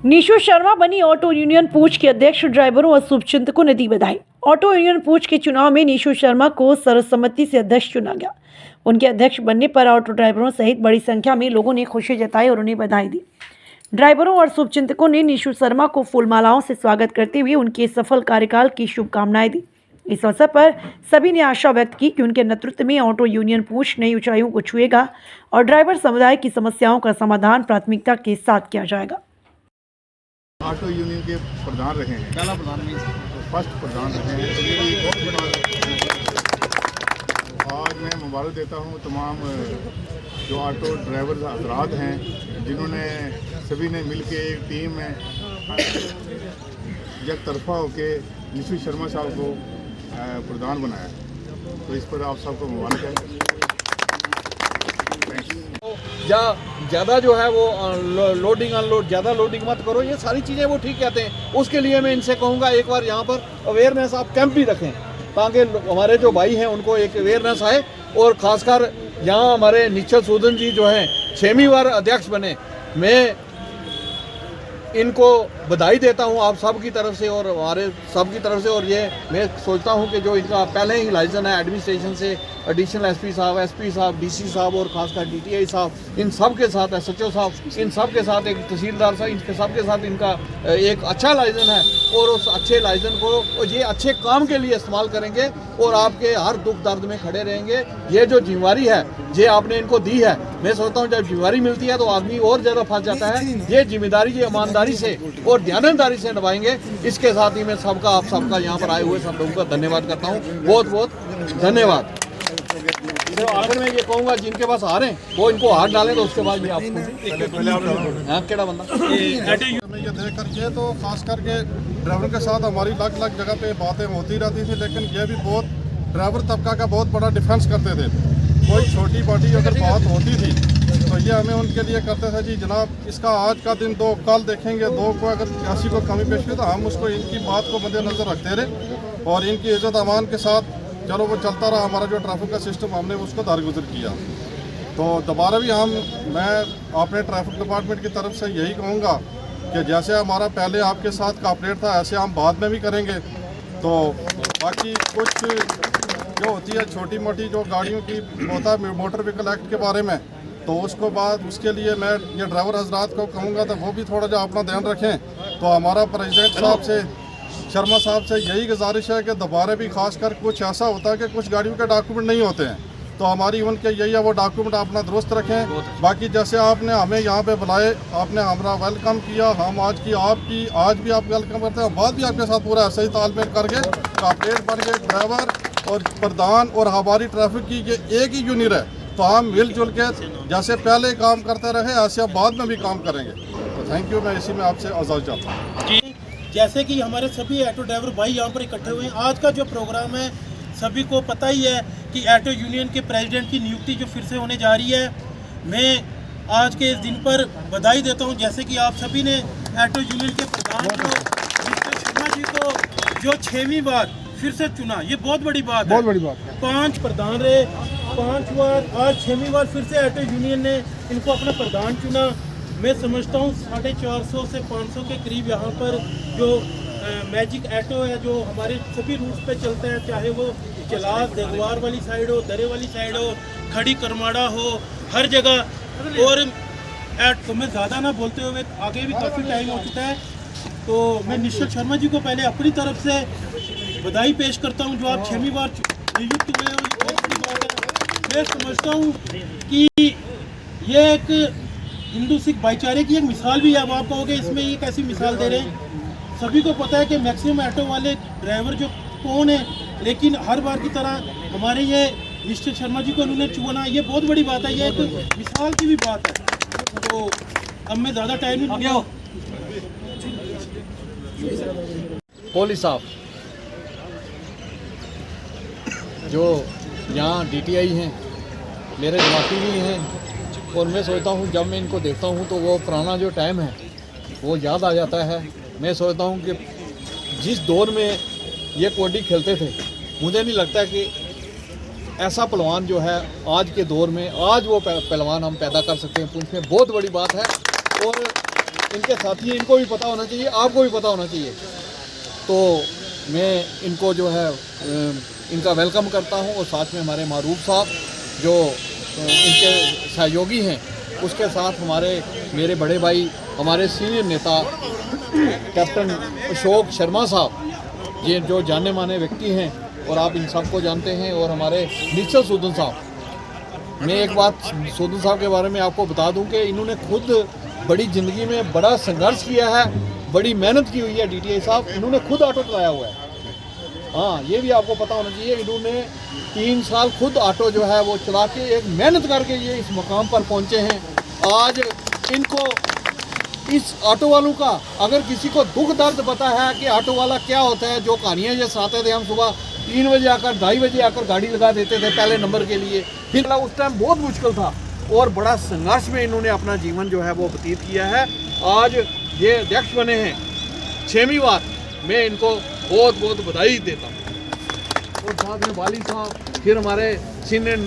निशु शर्मा बनी auto union पूंछ के अध्यक्ष। ड्राइवरों और शुभचिंतकों ने दी बधाई। ऑटो यूनियन पूंछ के चुनाव में निशु शर्मा को सर्वसम्मति से अध्यक्ष चुना गया। उनके अध्यक्ष बनने पर ऑटो ड्राइवरों सहित बड़ी संख्या में लोगों ने खुशी जताई और उन्हें बधाई दी। ड्राइवरों और शुभचिंतकों ने निशु शर्मा को फूलमालाओं से स्वागत करते हुए उनके सफल कार्यकाल की शुभकामनाएं दी। इस अवसर पर सभी ने आशा व्यक्त की कि उनके नेतृत्व में ऑटो यूनियन पूंछ नई ऊंचाइयों को छुएगा और ड्राइवर समुदाय की समस्याओं का समाधान प्राथमिकता के साथ किया जाएगा। ऑटो यूनियन के प्रधान रहे हैं, पहला प्रधान नहीं, फर्स्ट प्रधान रहे हैं। ये बहुत बड़ा आज मैं मुबारक देता हूँ तमाम जो ऑटो ड्राइवर हजरात हैं, जिन्होंने सभी ने मिलके एक टीम में एक तरफा होकर निशु शर्मा साहब को प्रधान बनाया। तो इस पर आप सबको मुबारक है। या ज़्यादा जो है वो लोडिंग अनलोड, ज़्यादा लोडिंग मत करो, ये सारी चीज़ें वो ठीक कहते हैं। उसके लिए मैं इनसे कहूँगा एक बार यहाँ पर अवेयरनेस आप कैंप भी रखें, ताकि हमारे जो भाई हैं उनको एक अवेयरनेस आए। और ख़ासकर यहाँ हमारे निश्चल सूदन जी जो हैं 6वीं बार अध्यक्ष बने, मैं इनको बधाई देता हूँ आप सब की तरफ से और हमारे सब की तरफ से। और ये मैं सोचता हूँ कि जो इनका पहले ही लाइसेंस है एडमिनिस्ट्रेशन से, एडिशनल एसपी साहब, डीसी साहब और खासकर डीटीआई साहब, इन सब के साथ एसएचओ साहब, इन सब के साथ एक तहसीलदार साहब, इनके सब के साथ इनका एक अच्छा लाइसेंस है। और उस अच्छे लाइसेंस को ये अच्छे काम के लिए इस्तेमाल करेंगे और आपके हर दुख दर्द में खड़े रहेंगे। ये जो जिम्मेवारी है ये आपने इनको दी है, मैं सोचता हूँ जब जिम्मेवारी मिलती है तो आदमी और ज़्यादा फंस जाता है। ये जिम्मेदारी ये ईमानदारी से और ध्यानदारी से निभाएंगे। इसके साथ ही मैं सबका आप सबका यहाँ पर आए हुए सब लोगों का धन्यवाद करता हूँ, बहुत बहुत धन्यवाद। तो आखिर में ये कहूँगा जिनके पास हार हैं वो इनको हार डालें, तो उसके बाद भी आपको केड़ा बंदा ये देख करके तो खास करके ड्राइवर के साथ हमारी अलग अलग जगह पे बातें होती रहती थी, लेकिन ये भी बहुत ड्राइवर तबका का बहुत बड़ा डिफेंस करते थे। कोई छोटी बड़ी अगर बात होती थी तो ये हमें उनके लिए करते थे, जी जनाब इसका आज का दिन दो, कल देखेंगे दो को, अगर किसी को कमी पेश हुई तो हम उसको इनकी बात को मद्देनजर रखते रहे और इनकी इज्जत अमान के साथ चलो वो चलता रहा। हमारा जो ट्रैफिक का सिस्टम हमने उसको दरगुजर किया। तो दोबारा भी मैं अपने ट्रैफिक डिपार्टमेंट की तरफ से यही कहूँगा कि जैसे हमारा पहले आपके साथ कॉपरेट था ऐसे हम बाद में भी करेंगे। तो बाकी कुछ जो होती है छोटी मोटी जो गाड़ियों की होता है मोटर व्हीकल एक्ट के बारे में, तो उसको बाद उसके लिए मैं ये ड्राइवर हजरात को कहूँगा तो वो भी थोड़ा जो अपना ध्यान रखें। तो हमारा प्रेसिडेंट साहब से, शर्मा साहब से यही गुजारिश है कि दोबारा भी खासकर कुछ ऐसा होता है कि कुछ गाड़ियों के डॉक्यूमेंट नहीं होते हैं, तो हमारी उनके यही है वो डॉक्यूमेंट अपना दुरुस्त रखें। बाकी जैसे आपने हमें यहाँ पे बुलाए, आपने हमारा वेलकम किया, हम आज भी आप वेलकम करते हैं। बाद भी आपके साथ पूरा ऐसा ही तालमेल करके कॉपरेट बन के ड्राइवर और प्रधान और हमारी ट्रैफिक की ये एक ही यूनिट है, तो हम मिलजुल के जैसे पहले काम करते रहे ऐसे बाद में भी काम करेंगे। तो थैंक यू, मैं इसी में आपसे आजाद चाहता हूँ। जैसे कि हमारे सभी ऑटो ड्राइवर भाई यहाँ पर इकट्ठे हुए हैं, आज का जो प्रोग्राम है सभी को पता ही है कि ऑटो यूनियन के प्रेसिडेंट की नियुक्ति जो फिर से होने जा रही है। मैं आज के इस दिन पर बधाई देता हूँ, जैसे कि आप सभी ने ऑटो यूनियन के प्रधान को निशु शर्मा जी को जो 6वीं बार फिर से चुना, ये बहुत बड़ी बात है। बहुत बड़ी बात है। 5 प्रधान रहे, 5 बार, आज 6वीं बार फिर से ऑटो यूनियन ने इनको अपना प्रधान चुना। मैं समझता हूँ 450 से 500 के करीब यहाँ पर जो मैजिक ऑटो है जो हमारे सभी रूट्स पे चलते हैं, चाहे वो चलास देगवार वाली साइड हो, दरे वाली साइड हो, खड़ी करमाड़ा हो, हर जगह। और तो मैं ज़्यादा ना बोलते हुए आगे भी काफ़ी टाइम हो चुका है, तो मैं निशु शर्मा जी को पहले अपनी तरफ से बधाई पेश करता हूँ जो आप 6वीं बार नियुक्त हुए हो। बहुत बड़ी बात है। मैं समझता हूँ कि ये एक हिंदू सिख भाईचारे की एक मिसाल भी है। अब आप कहोगे इसमें ये कैसी मिसाल दे रहे हैं, सभी को पता है कि मैक्सिमम ऑटो वाले ड्राइवर जो कौन है, लेकिन हर बार की तरह हमारे ये निशु शर्मा जी को उन्होंने चुना, ये बहुत बड़ी बात है, ये एक मिसाल की भी बात है। तो अब मैं ज़्यादा टाइम नहीं लूँगा। पुलिस साहब जो यहाँ डीटीआई हैं मेरे जमाती भी हैं, और मैं सोचता हूँ जब मैं इनको देखता हूँ तो वो पुराना जो टाइम है वो याद आ जाता है। मैं सोचता हूँ कि जिस दौर में ये कबड्डी खेलते थे, मुझे नहीं लगता कि ऐसा पहलवान जो है आज के दौर में आज वो पहलवान हम पैदा कर सकते हैं। पुंछ में बहुत बड़ी बात है। और इनके साथी हैं, इनको भी पता होना चाहिए, आपको भी पता होना चाहिए। तो मैं इनको जो है इनका वेलकम करता हूँ, और साथ में हमारे मारूफ साहब जो इनके सहयोगी हैं, उसके साथ हमारे मेरे बड़े भाई हमारे सीनियर नेता कैप्टन अशोक शर्मा साहब, ये जो जाने माने व्यक्ति हैं और आप इन सबको जानते हैं, और हमारे निश्चल सूदन साहब। मैं एक बात सूदन साहब के बारे में आपको बता दूं कि इन्होंने खुद बड़ी ज़िंदगी में बड़ा संघर्ष किया है, बड़ी मेहनत की हुई है। DTI साहब इन्होंने खुद ऑटो चलाया हुआ है। हाँ, ये भी आपको पता होना चाहिए, इन्होंने 3 साल खुद ऑटो जो है वो चला के एक मेहनत करके ये इस मुकाम पर पहुँचे हैं। आज इनको इस ऑटो वालों का अगर किसी को दुख दर्द पता है कि ऑटो वाला क्या होता है, जो कहानियाँ ये सुनाते थे, हम सुबह 3 बजे आकर 2:30 बजे आकर गाड़ी लगा देते थे पहले नंबर के लिए, फिर उस टाइम बहुत मुश्किल था और बड़ा संघर्ष में इन्होंने अपना जीवन जो है वो व्यतीत किया है। आज ये अध्यक्ष बने हैं 6वीं बार, मैं इनको बहुत बहुत बधाई देता हूँ। और साथ में वाली साहब, फिर हमारे सीनियर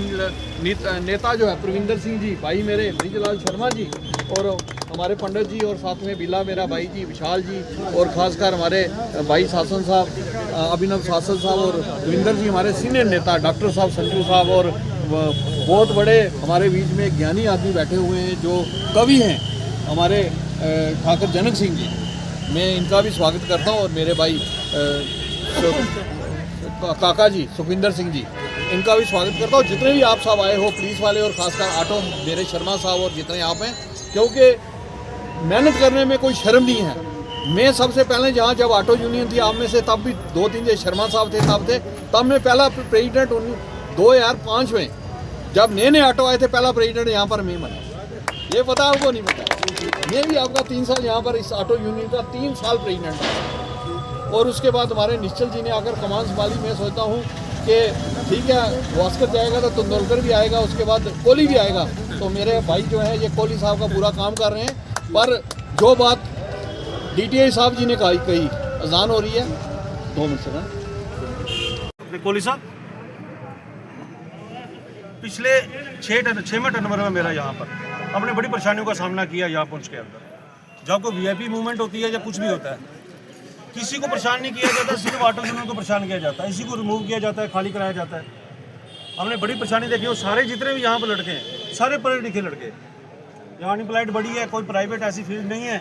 नेता जो है प्रविंदर सिंह जी, भाई मेरे ब्रिजलाल शर्मा जी, और हमारे पंडित जी, और साथ में बिला मेरा भाई जी विशाल जी, और ख़ासकर हमारे भाई शासन साहब अभिनव शासन साहब, और रविंदर जी हमारे सीनियर नेता डॉक्टर साहब संजू साहब, और बहुत बड़े हमारे बीच में ज्ञानी आदमी बैठे हुए हैं जो कवि हैं, हमारे ठाकुर जनक सिंह जी। मैं इनका भी स्वागत करता हूँ, और मेरे भाई काका जी सुखविंदर सिंह जी, इनका भी स्वागत करता हूँ। जितने भी आप सब आए हो, पुलिस वाले और खासकर ऑटो मेरे शर्मा साहब और जितने आप हैं, क्योंकि मेहनत करने में कोई शर्म नहीं है। मैं सबसे पहले जब ऑटो यूनियन थी आप में से, तब भी 2-3 शर्मा साहब थे, तब मैं पहला प्रेसिडेंट 2005 में जब नए ऑटो आए थे, पहला प्रेसिडेंट यहाँ पर मैं बना। ये पता आपको नहीं पता? मैं भी आपका 3 साल यहाँ पर इस ऑटो यूनियन का 3 साल प्रेसिडेंट था, और उसके बाद हमारे निश्चल जी ने आकर कमान संभाली। मैं सोचता हूँ कि ठीक है, वास्कर जाएगा तो तेंदुलकर भी आएगा, उसके बाद कोहली भी आएगा, तो मेरे भाई जो है ये कोहली साहब का पूरा काम कर रहे हैं। पर जो बात DTI साहब जी ने कही, अजान हो रही है, 2 मिनट से। कोहली साहब, पिछले 6वें टर्नओवर में मेरा यहाँ पर अपने बड़ी परेशानियों का सामना किया। यहाँ पहुँच के अंदर जब कोई VIP मूवमेंट होती है या कुछ भी होता है, किसी को परेशान नहीं किया जाता, सिर्फ ऑटो यूनियन को परेशान किया जाता है, इसी को रिमूव किया जाता है, खाली कराया जाता है। हमने बड़ी परेशानी देखी, और सारे जितने भी यहाँ पर लड़के हैं, सारे पढ़े लिखे लड़के। यहाँ अनएम्प्लॉयड बड़ी है, कोई प्राइवेट ऐसी फील्ड नहीं है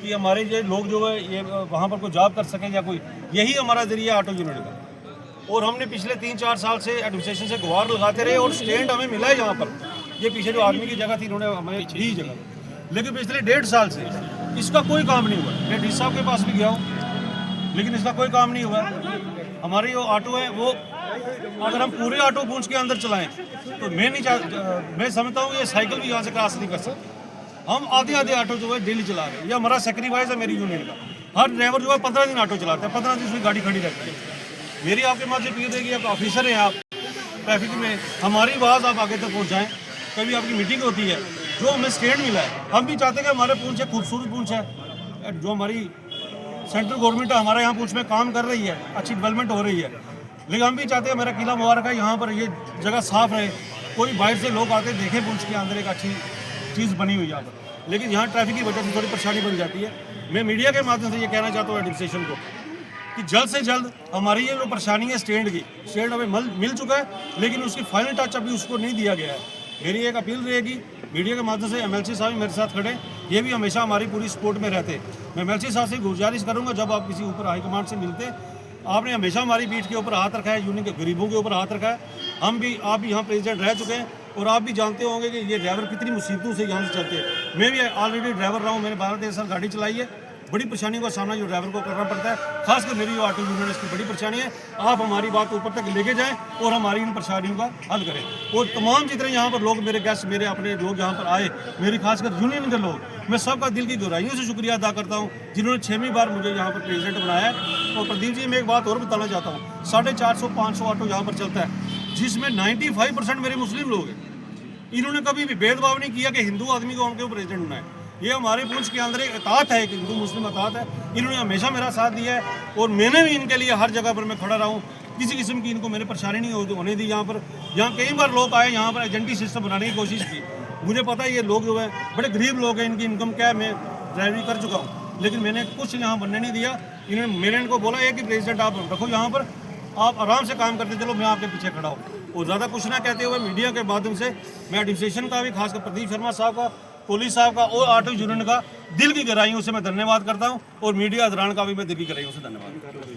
कि हमारे ये लोग जो है ये वहाँ पर कोई जॉब कर सकें या कोई, यही हमारा जरिया ऑटो यूनियन का। और हमने पिछले 3-4 साल से एडमिनिस्ट्रेशन से गुहार लगाते रहे, और स्टैंड हमें मिला है यहाँ पर। ये पीछे जो आदमी की जगह थी, इन्होंने हमें दी जगह, लेकिन पिछले 1.5 साल से इसका कोई काम नहीं हुआ। मैं DC साहब के पास भी गया हूँ, लेकिन इसका कोई काम नहीं हुआ। हमारी जो ऑटो है वो, अगर हम पूरे ऑटो पूंछ के अंदर चलाएं तो मैं समझता हूँ ये साइकिल भी यहाँ से क्रॉस नहीं कर सकते। हम आधे ऑटो जो है डेली चला रहे हैं, ये हमारा सेक्रीफाइस है मेरी यूनियन का। हर ड्राइवर जो है 15 दिन ऑटो चलाता है, 15 दिन उसकी गाड़ी खड़ी रहती है। मेरी आपके माध्यम से अपील है कि आप ऑफिसर हैं, आप ट्रैफिक में हमारी आवाज़ आप आगे तक पहुँचाएँ। कभी आपकी मीटिंग होती है, जो हमें स्टैंड मिला है, हम भी चाहते हैं कि हमारे पूंछ है खूबसूरत पूंछ है, जो हमारी सेंट्रल गवर्नमेंट हमारे यहाँ पूंछ में काम कर रही है, अच्छी डेवलपमेंट हो रही है, लेकिन हम भी चाहते हैं मेरा किला मुबारक है, यहाँ पर ये जगह साफ़ रहे, कोई बाहर से लोग आते देखें पूंछ के अंदर एक अच्छी चीज़ बनी हुई है यहाँ पर। लेकिन यहाँ ट्रैफिक की वजह से थोड़ी परेशानी बन जाती है। मैं मीडिया के माध्यम से ये कहना चाहता हूँ एडमिनिस्ट्रेशन को कि जल्द से जल्द हमारी ये जो परेशानी है स्टैंड की, स्टैंड हमें मिल चुका है, लेकिन उसकी फाइनल टच अभी उसको नहीं दिया गया है। मेरी एक अपील रहेगी मीडिया के माध्यम से, MLC साहब भी मेरे साथ खड़े, ये भी हमेशा हमारी पूरी सपोर्ट में रहते। मैं MLC साहब से गुजारिश करूंगा, जब आप किसी ऊपर हाईकमांड से मिलते, आपने हमेशा हमारी पीठ के ऊपर हाथ रखा है, यूनियन के गरीबों के ऊपर हाथ रखा है। आप भी यहाँ प्रेसिडेंट रह चुके हैं, और आप भी जानते होंगे कि ये ड्राइवर कितनी मुसीबतों से यहाँ से चलते हैं। मैं भी ऑलरेडी ड्राइवर रहा हूँ, मैंने 12-13 साल गाड़ी चलाई है। बड़ी परेशानियों का सामना जो ड्राइवर को करना पड़ता है, खासकर मेरी जो ऑटो यूनियन इसकी बड़ी परेशानी है। आप हमारी बात ऊपर तक लेके जाएं और हमारी इन परेशानियों का हल करें। और तमाम जितने यहाँ पर लोग, मेरे गेस्ट, मेरे अपने लोग यहाँ पर आए, मेरी खासकर यूनियन के लोग, मैं सबका दिल की गहराइयों से शुक्रिया अदा करता हूँ, जिन्होंने 6वीं बार मुझे यहाँ पर प्रेसिडेंट बनाया है। और प्रदीप जी, मैं एक बात और बताना चाहता हूँ, 450-500 ऑटो यहाँ पर चलता है, जिसमें 95% मेरे मुस्लिम लोग हैं। इन्होंने कभी भी भेदभाव नहीं किया कि हिंदू आदमी को हमके प्रेसिडेंट बनाए। ये हमारे पुंछ के अंदर एक अतात है, एक हिंदू मुस्लिम अतात है। इन्होंने हमेशा मेरा साथ दिया है, और मैंने भी इनके लिए हर जगह पर मैं खड़ा रहा हूँ। किसी किस्म की इनको मैंने परेशानी नहीं होने दी। यहाँ कई बार लोग आए, यहाँ पर एजेंटी सिस्टम बनाने की कोशिश की। मुझे पता है ये लोग जो है बड़े गरीब लोग हैं, इनकी इनकम क्या है, मैं ड्राइवरी कर चुका हूँ, लेकिन मैंने कुछ यहाँ बनने नहीं दिया। इन्होंने मैंने इनको बोला है कि प्रेसिडेंट आप रखो यहाँ पर, आप आराम से काम करते चलो, मैं आपके पीछे खड़ा हूँ। और ज़्यादा कुछ ना कहते हुए मीडिया के माध्यम से मैं एडमिनिस्ट्रेशन का भी, खासकर प्रदीप शर्मा साहब का, पुलिस साहब का और ऑटो यूनियन का दिल की गहराइयों से मैं धन्यवाद करता हूँ, और मीडिया हजरान का भी मैं दिल की गहराइयों से धन्यवाद करता हूँ।